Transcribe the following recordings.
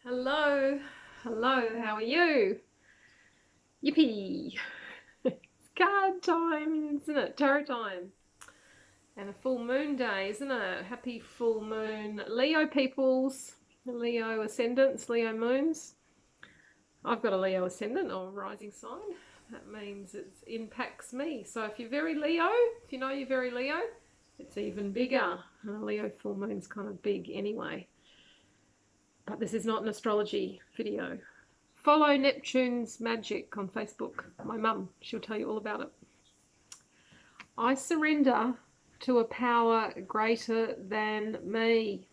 Hello, hello, how are you? Yippee! It's card time, isn't it? Tarot time. And a full moon day, isn't it? Happy full moon. Leo peoples, Leo ascendants, Leo moons. I've got a Leo ascendant or rising sign. That means it impacts me. So if you're very Leo, if you know you're very Leo, it's even bigger. And a Leo full moon's kind of big anyway. But this is not an astrology video. Follow Neptune's Magic on Facebook. My mum, she'll tell you all about it. I surrender to a power greater than me.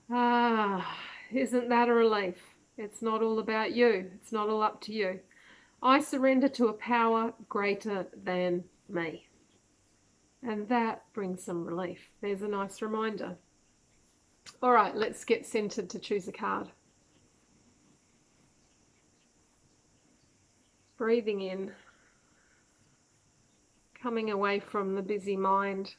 Isn't that a relief? It's not all about you. It's not all up to you. I surrender to a power greater than me. And that brings some relief. There's a nice reminder. All right, let's get centered to choose a card. Breathing in, coming away from the busy mind.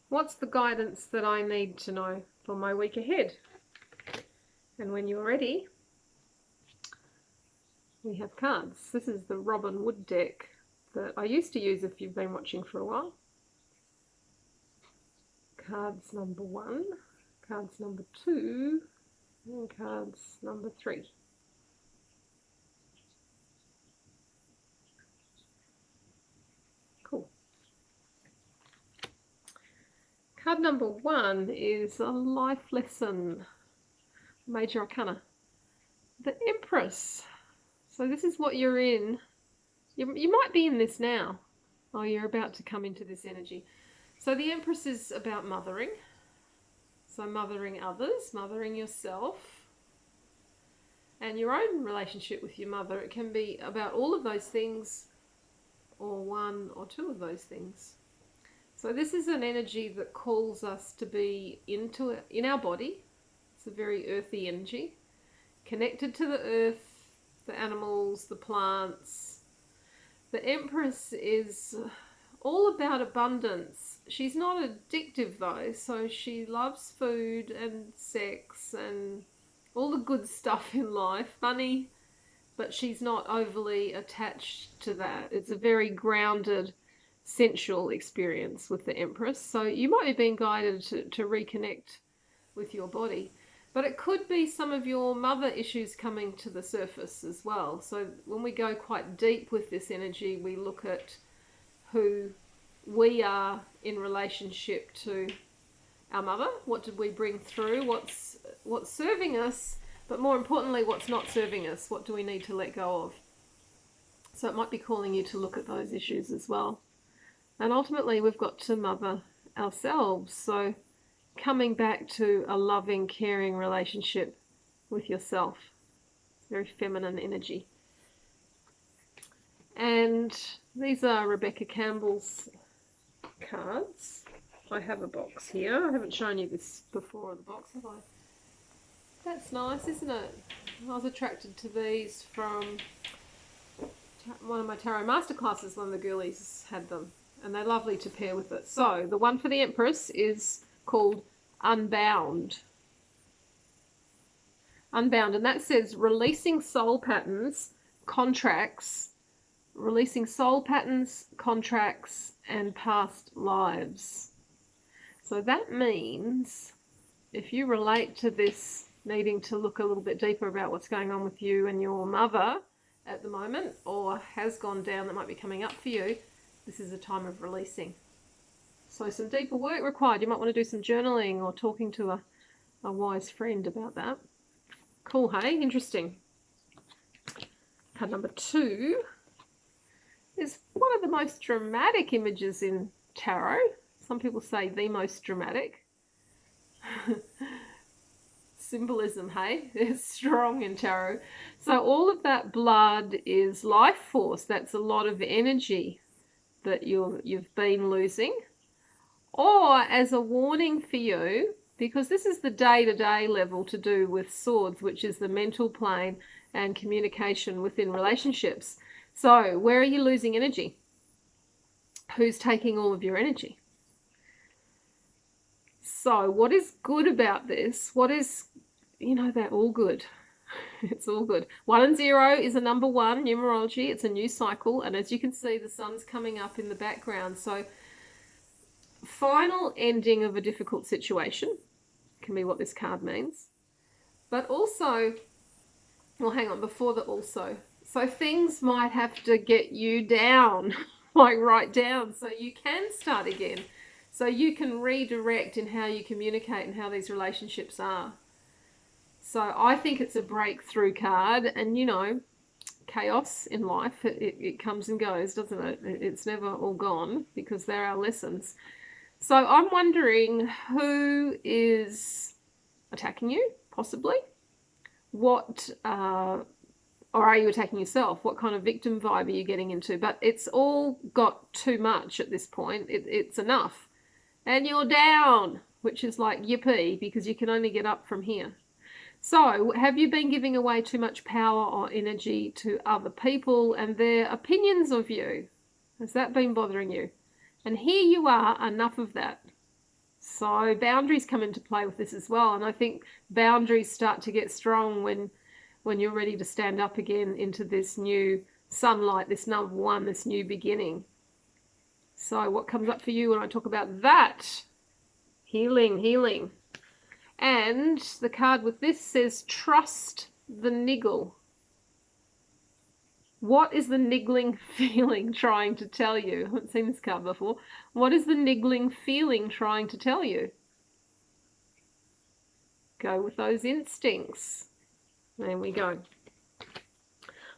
What's the guidance that I need to know for my week ahead? And when you're ready, we have cards. This is the Robin Wood deck that I used to use if you've been watching for a while. Cards number 1, cards number 2, and cards number 3. Cool. Card number 1 is a life lesson, major arcana, the Empress. So this is what you're in. You might be in this now, or you're about to come into this energy. So the Empress is about mothering. So mothering others, mothering yourself, and your own relationship with your mother. It can be about all of those things, or one or two of those things. So this is an energy that calls us to be in our body. It's a very earthy energy, connected to the earth, the animals, the plants. The Empress is all about abundance. She's not addictive though, so she loves food and sex and all the good stuff in life, money, but she's not overly attached to that. It's a very grounded, sensual experience with the Empress. So you might be being guided to reconnect with your body. But it could be some of your mother issues coming to the surface as well. So when we go quite deep with this energy, we look at who we are in relationship to our mother. What did we bring through? What's serving us? But more importantly, what's not serving us? What do we need to let go of? So it might be calling you to look at those issues as well. And ultimately, we've got to mother ourselves. So coming back to a loving, caring relationship with yourself. It's very feminine energy. And these are Rebecca Campbell's cards. I have a box here. I haven't shown you this before, the box, have I? That's nice, isn't it? I was attracted to these from one of my tarot masterclasses. One of the girlies had them, and they're lovely to pair with it. So the one for the Empress is called Unbound. Unbound, and that says releasing soul patterns, contracts, releasing soul patterns, contracts, and past lives. So that means if you relate to this needing to look a little bit deeper about what's going on with you and your mother at the moment, or has gone down, that might be coming up for you, this is a time of releasing. So some deeper work required. You might want to do some journaling or talking to a wise friend about that. Cool, hey? Interesting. Card number 2 is one of the most dramatic images in tarot. Some people say the most dramatic. Symbolism, hey? It's strong in tarot. So all of that blood is life force. That's a lot of energy that you've been losing. Or as a warning for you, because this is the day-to-day level to do with swords, which is the mental plane and communication within relationships. So where are you losing energy? who's taking all of your energy. So what is good about this? What is, they're all good. It's all good. 1 and 0 is a number 1 numerology. It's a new cycle. And as you can see, the sun's coming up in the background. So final ending of a difficult situation can be what this card means. But also, well, hang on, before the also. So things might have to get you down, like right down, so you can start again. So you can redirect in how you communicate and how these relationships are. So I think it's a breakthrough card, and chaos in life, it comes and goes, doesn't it? It's never all gone, because there are lessons. So I'm wondering who is attacking you, possibly. What, or are you attacking yourself? What kind of victim vibe are you getting into? But it's all got too much at this point. It's enough. And you're down, which is like yippee, because you can only get up from here. So have you been giving away too much power or energy to other people and their opinions of you? Has that been bothering you? And here you are, enough of that. So boundaries come into play with this as well. And I think boundaries start to get strong when you're ready to stand up again into this new sunlight, this number 1, this new beginning. So what comes up for you when I talk about that? Healing, healing. And the card with this says, trust the niggle. What is the niggling feeling trying to tell you? I haven't seen this card before. What is the niggling feeling trying to tell you? Go with those instincts. There we go.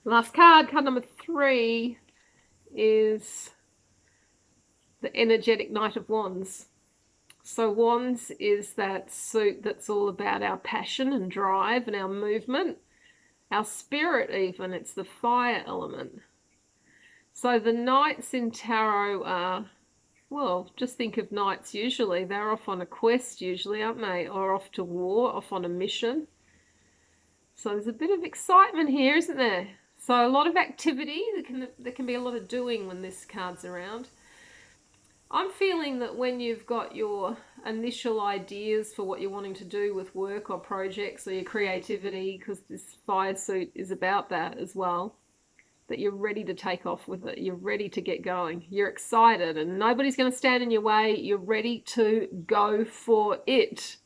Last card, card number 3, is the energetic Knight of Wands. So Wands is that suit that's all about our passion and drive and our movement, our spirit even. It's the fire element. So the knights in tarot are, well, just think of knights usually. They're off on a quest usually, aren't they? Or off to war, off on a mission. So there's a bit of excitement here, isn't there? So a lot of activity. There can be a lot of doing when this card's around. I'm feeling that when you've got your initial ideas for what you're wanting to do with work or projects or your creativity, because this fire suit is about that as well, that you're ready to take off with it. You're ready to get going. You're excited and nobody's going to stand in your way. You're ready to go for it.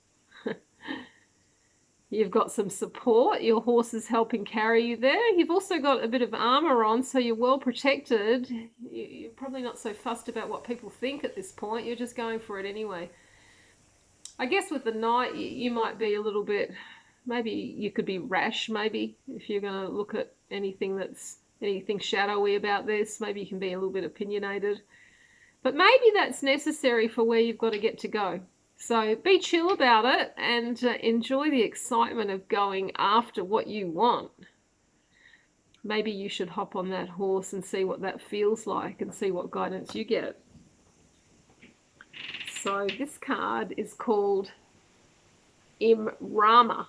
You've got some support. Your horse is helping carry you there. You've also got a bit of armor on, so you're well protected. You're probably not so fussed about what people think at this point. You're just going for it anyway. I guess with the knight, you might be a little bit, maybe you could be rash, maybe, if you're going to look at anything shadowy about this. Maybe you can be a little bit opinionated. But maybe that's necessary for where you've got to get to go. So be chill about it and enjoy the excitement of going after what you want. Maybe you should hop on that horse and see what that feels like and see what guidance you get. So this card is called Rama.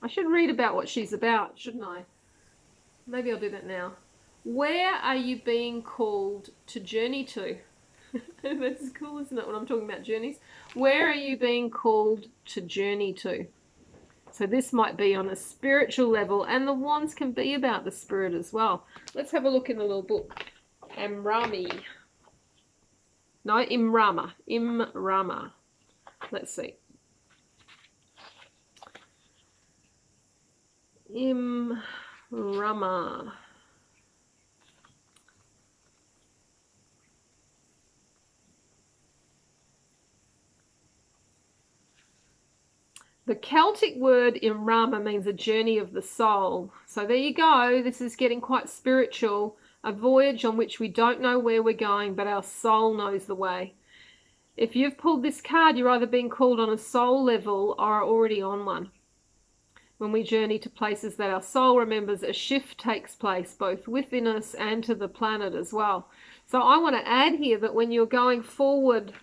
I should read about what she's about, shouldn't I? Maybe I'll do that now. Where are you being called to journey to? That's cool, isn't it, when I'm talking about journeys? Where are you being called to journey to? So this might be on a spiritual level, and the wands can be about the spirit as well. Let's have a look in the little book. Imrama. Let's see. Rama. The Celtic word Rama means a journey of the soul. So there you go. This is getting quite spiritual. A voyage on which we don't know where we're going, but our soul knows the way. If you've pulled this card, you're either being called on a soul level or are already on one. When we journey to places that our soul remembers, a shift takes place both within us and to the planet as well. So I want to add here that when you're going forward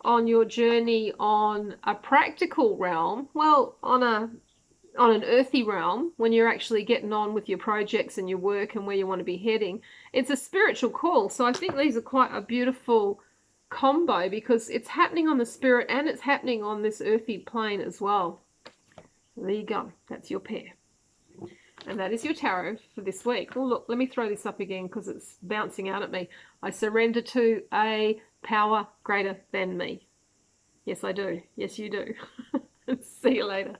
on your journey on a practical realm, well, on an earthy realm, when you're actually getting on with your projects and your work and where you want to be heading, it's a spiritual call. So I think these are quite a beautiful combo because it's happening on the spirit and it's happening on this earthy plane as well. So there you go. That's your pair. And that is your tarot for this week. Well, look, let me throw this up again because it's bouncing out at me. I surrender to a power greater than me. Yes, I do. Yes, you do. See you later.